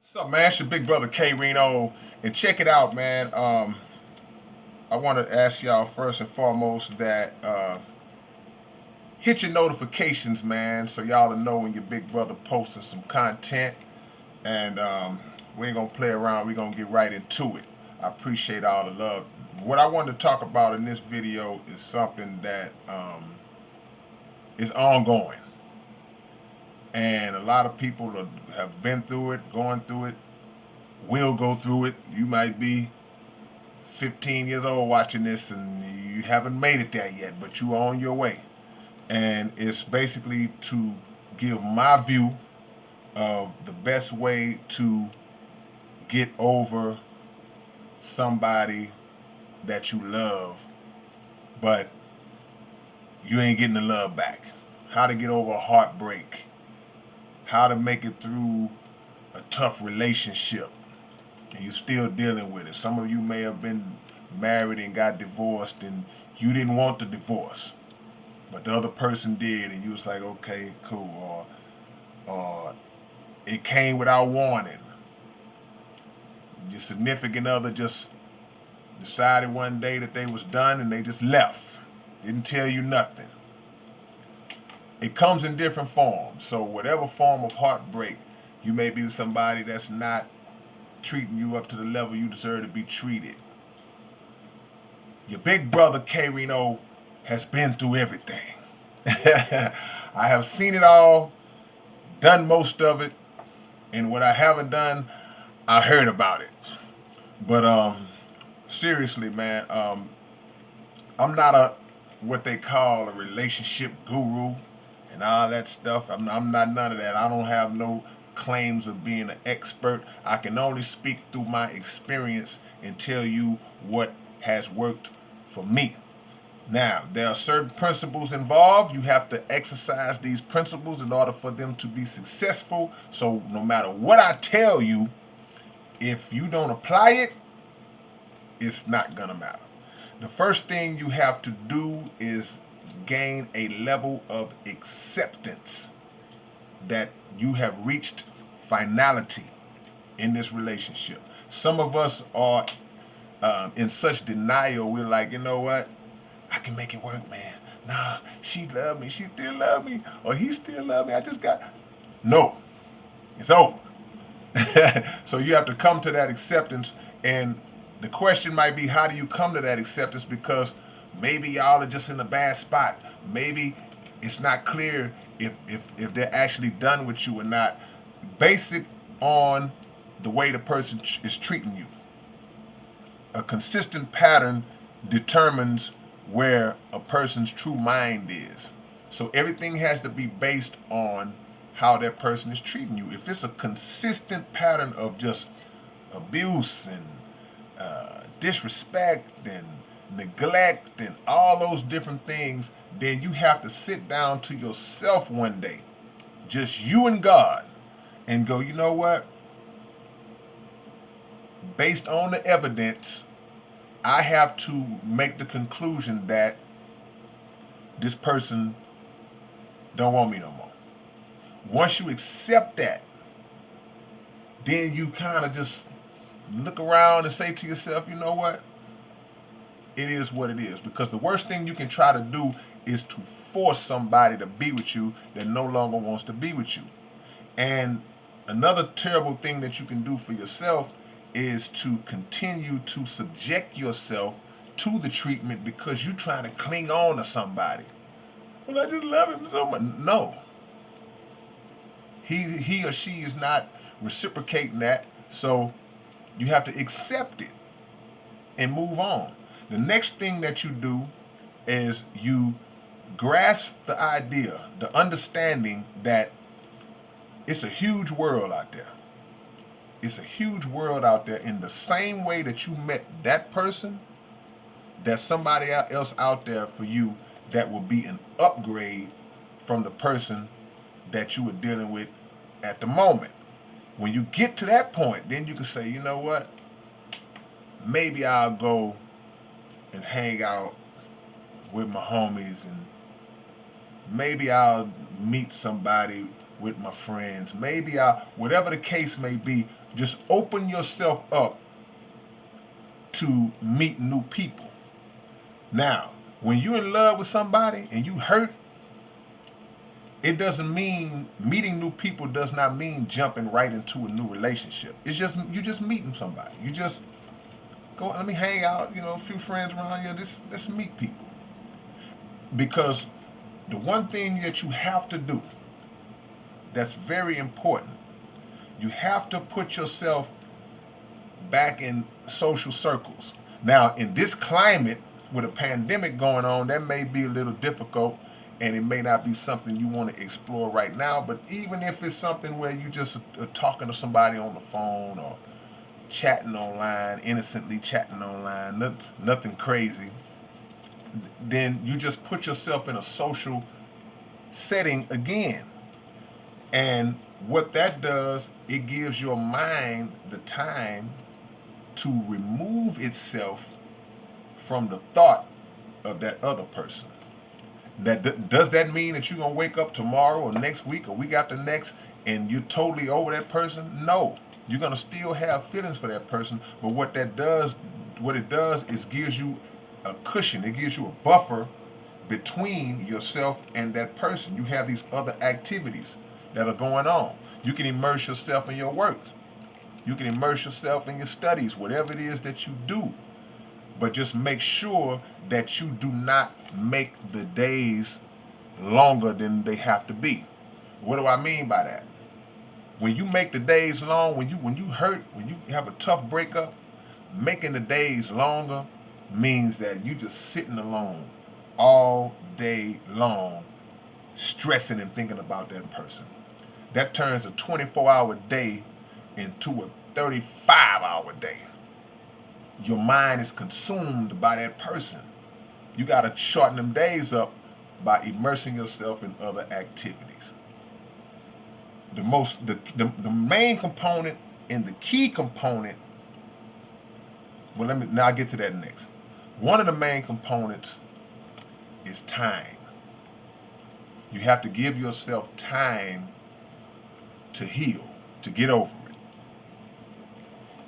What's up, man? It's your big brother K-Rino, and check it out, man. I want to ask y'all first and foremost that hit your notifications, man, so y'all to know when your big brother posting some content. And we ain't gonna play around. We gonna get right into it. I appreciate all the love. What I wanted to talk about in this video is something that is ongoing, and a lot of people have been through it, going through it, will go through it. You might be 15 years old watching this and you haven't made it there yet, but you are on your way. And it's basically to give my view of the best way to get over somebody that you love, but you ain't getting the love back. How to get over a heartbreak. How to make it through a tough relationship and you're still dealing with it. Some of you may have been married and got divorced and you didn't want the divorce, but the other person did, and you was like, okay, cool. Or it came without warning. Your significant other just decided one day that they was done and they just left. Didn't tell you nothing. It comes in different forms. So whatever form of heartbreak, you may be with somebody that's not treating you up to the level you deserve to be treated. Your big brother K-Rino has been through everything. I have seen it all, done most of it, and what I haven't done, I heard about it. But seriously, man, I'm not a what they call a relationship guru and all that stuff. I'm not none of that. I don't have no claims of being an expert. I can only speak through my experience and tell you what has worked for me. Now, there are certain principles involved. You have to exercise these principles in order for them to be successful. So, no matter what I tell you, if you don't apply it, it's not going to matter. The first thing you have to do is gain a level of acceptance that you have reached finality in this relationship. Some of us are in such denial, we're like, you know what? I can make it work, man. Nah, she loved me. She still love me. Or he still love me. I just got... No, it's over. So you have to come to that acceptance. And the question might be, how do you come to that acceptance? Because maybe y'all are just in a bad spot. Maybe it's not clear if they're actually done with you or not. Base it on the way the person is treating you. A consistent pattern determines where a person's true mind is. So everything has to be based on how that person is treating you. If it's a consistent pattern of just abuse and disrespect and neglect and all those different things, then you have to sit down to yourself one day, just you and God, and go, you know what? Based on the evidence, I have to make the conclusion that this person don't want me no more. Once you accept that, then you kind of just look around and say to yourself, you know what? It is what it is. Because the worst thing you can try to do is to force somebody to be with you that no longer wants to be with you. And another terrible thing that you can do for yourself is to continue to subject yourself to the treatment because you're trying to cling on to somebody. Well, I just love him so much. No. He or she is not reciprocating that. So you have to accept it and move on. The next thing that you do is you grasp the idea, the understanding that it's a huge world out there. It's a huge world out there. In the same way that you met that person, there's somebody else out there for you that will be an upgrade from the person that you were dealing with at the moment. When you get to that point, then you can say, you know what? Maybe I'll go and hang out with my homies, and maybe I'll meet somebody with my friends. Maybe whatever the case may be, just open yourself up to meet new people. Now, when you're in love with somebody and you hurt, it doesn't mean meeting new people does not mean jumping right into a new relationship. It's just you just meeting somebody. You just go, let me hang out, a few friends around here. Let's meet people. Because the one thing that you have to do that's very important, you have to put yourself back in social circles. Now, in this climate with a pandemic going on, that may be a little difficult and it may not be something you want to explore right now. But even if it's something where you just are talking to somebody on the phone or chatting online, innocently chatting online, nothing crazy, then you just put yourself in a social setting again. And what that does, it gives your mind the time to remove itself from the thought of that other person. Does that mean that you're gonna wake up tomorrow or next week or week after next and you're totally over that person? No, you're gonna still have feelings for that person. But what it does is gives you a cushion. It gives you a buffer between yourself and that person. You have these other activities that are going on. You can immerse yourself in your work. You can immerse yourself in your studies, whatever it is that you do. But just make sure that you do not make the days longer than they have to be. What do I mean by that? When you make the days long, when you hurt, when you have a tough breakup, making the days longer means that you just sitting alone all day long, stressing and thinking about that person. That turns a 24-hour day into a 35-hour day. Your mind is consumed by that person. You got to shorten them days up by immersing yourself in other activities. The main component and the key component, now I'll get to that next. One of the main components is time. You have to give yourself time to heal, to get over it.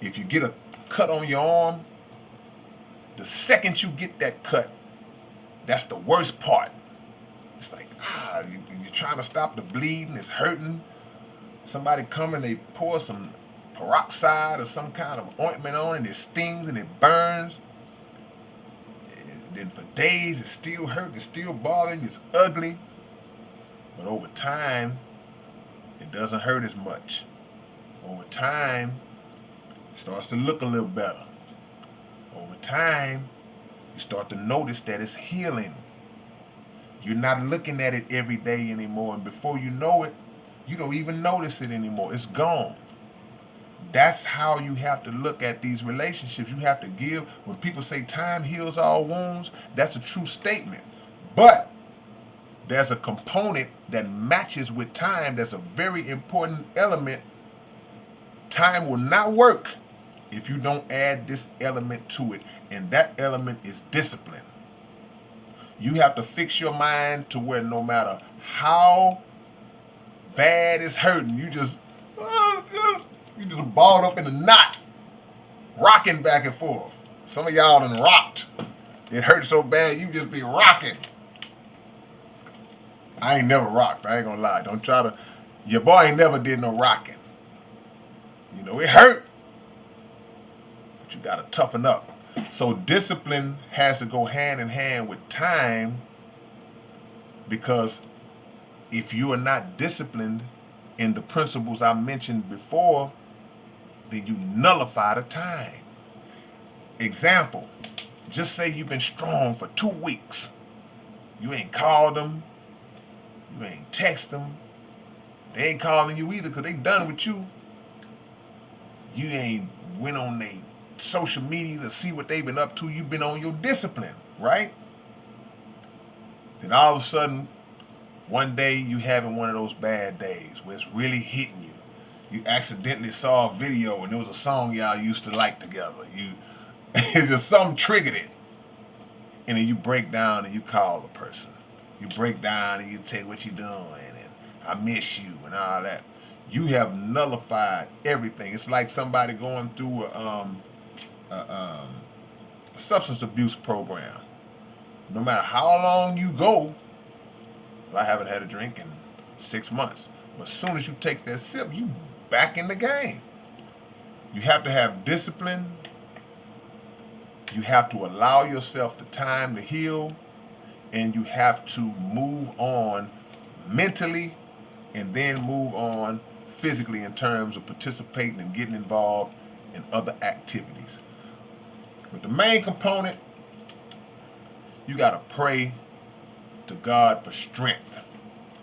If you get a cut on your arm, the second you get that cut, that's the worst part. It's like, you're trying to stop the bleeding, it's hurting. Somebody come and they pour some peroxide or some kind of ointment on it, and it stings and it burns. And then for days it still hurts, it's still bothering, it's ugly. But over time, it doesn't hurt as much. Over time, it starts to look a little better. Over time, you start to notice that it's healing. You're not looking at it every day anymore, and before you know it, you don't even notice it anymore. It's gone. That's how you have to look at these relationships. You have to give, when people say time heals all wounds, that's a true statement. But there's a component that matches with time that's a very important element. Time will not work if you don't add this element to it, and that element is discipline. You have to fix your mind to where no matter how bad it's hurting, you just balled up in a knot, rocking back and forth. Some of y'all done rocked. It hurts so bad you just be rocking. I ain't never rocked. I ain't gonna lie. Don't try to. Your boy ain't never did no rocking. It hurt, but you gotta toughen up. So discipline has to go hand in hand with time, because if you are not disciplined in the principles I mentioned before, then you nullify the time. Example, just say you've been strong for 2 weeks. You ain't called them. You ain't text them. They ain't calling you either because they done with you. You ain't went on their social media to see what they've been up to. You've been on your discipline, right? Then all of a sudden, one day you having one of those bad days where it's really hitting you. You accidentally saw a video and it was a song y'all used to like together. It's just something triggered it. And then you break down and you call the person. You break down and you tell what you're doing and I miss you and all that. You have nullified everything. It's like somebody going through a substance abuse program. No matter how long you go, I haven't had a drink in 6 months. But as soon as you take that sip, you back in the game. You have to have discipline. You have to allow yourself the time to heal, and you have to move on mentally and then move on physically in terms of participating and getting involved in other activities. But the main component, you got to pray to God for strength.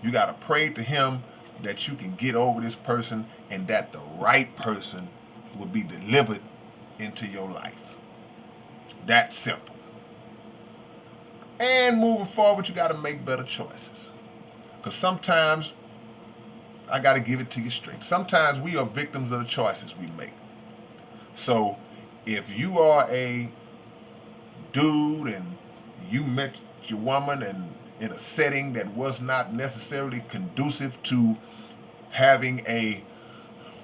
You got to pray to Him that you can get over this person and that the right person will be delivered into your life. That's simple. And moving forward, you got to make better choices. Because sometimes, I got to give it to you straight, sometimes we are victims of the choices we make. So if you are a dude and you met your woman and in a setting that was not necessarily conducive to having a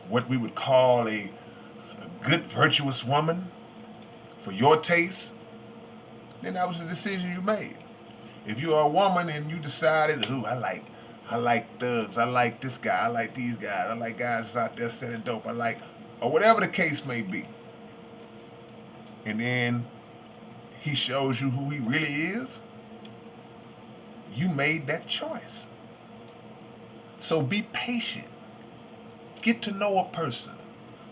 what we would call a good virtuous woman for your taste, then that was the decision you made. If you are a woman and you decided, ooh, I like thugs, I like this guy, I like these guys, I like guys out there selling dope, I like, or whatever the case may be, and then he shows you who he really is, you made that choice. So be patient. Get to know a person.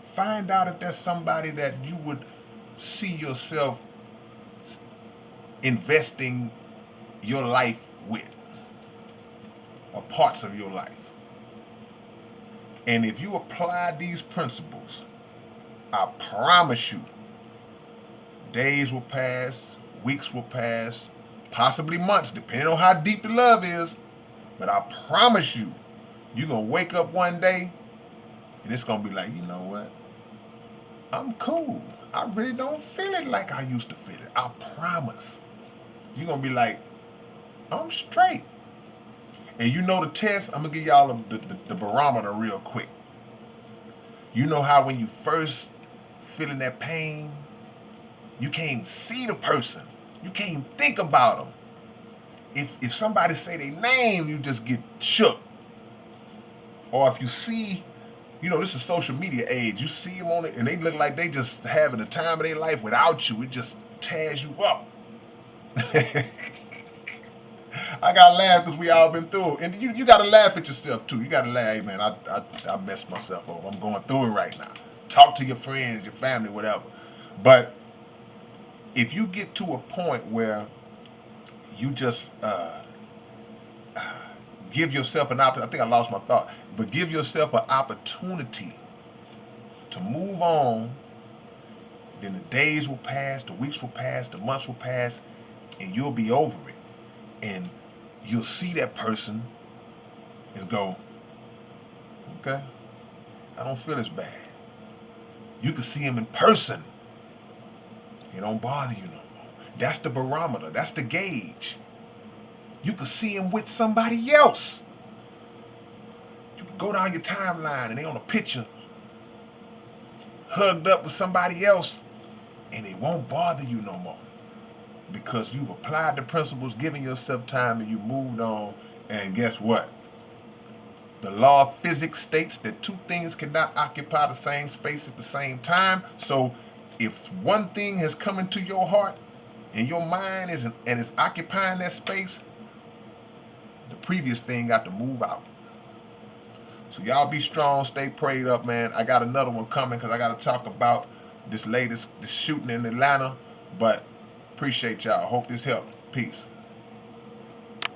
Find out if there's somebody that you would see yourself investing your life with, or parts of your life. And if you apply these principles, I promise you, days will pass, weeks will pass, possibly months, depending on how deep the love is. But I promise you, you're going to wake up one day and it's going to be like, you know what? I'm cool. I really don't feel it like I used to feel it. I promise. You're going to be like, I'm straight. And you know the test, I'm going to give y'all the barometer real quick. You know how when you first feeling that pain, you can't see the person. You can't think about them. If somebody say their name, you just get shook. Or if you see, you know, this is social media age. You see them on it and they look like they just having the time of their life without you. It just tears you up. I gotta laugh because we all been through it. And you gotta laugh at yourself too. You gotta laugh, hey man, I messed myself up. I'm going through it right now. Talk to your friends, your family, whatever. But if you get to a point where you just give yourself an opportunity, I think I lost my thought, but give yourself an opportunity to move on, then the days will pass, the weeks will pass, the months will pass, and you'll be over it. And you'll see that person and go, okay, I don't feel as bad. You can see him in person. It don't bother you no more. That's the barometer. That's the gauge. You can see him with somebody else. You can go down your timeline and they on a picture hugged up with somebody else and it won't bother you no more. Because you've applied the principles, given yourself time, and you moved on. And guess what? The law of physics states that two things cannot occupy the same space at the same time. So if one thing has come into your heart and your mind is occupying that space, the previous thing got to move out. So y'all be strong, stay prayed up, man. I got another one coming because I got to talk about this shooting in Atlanta. But appreciate y'all. Hope this helped. Peace.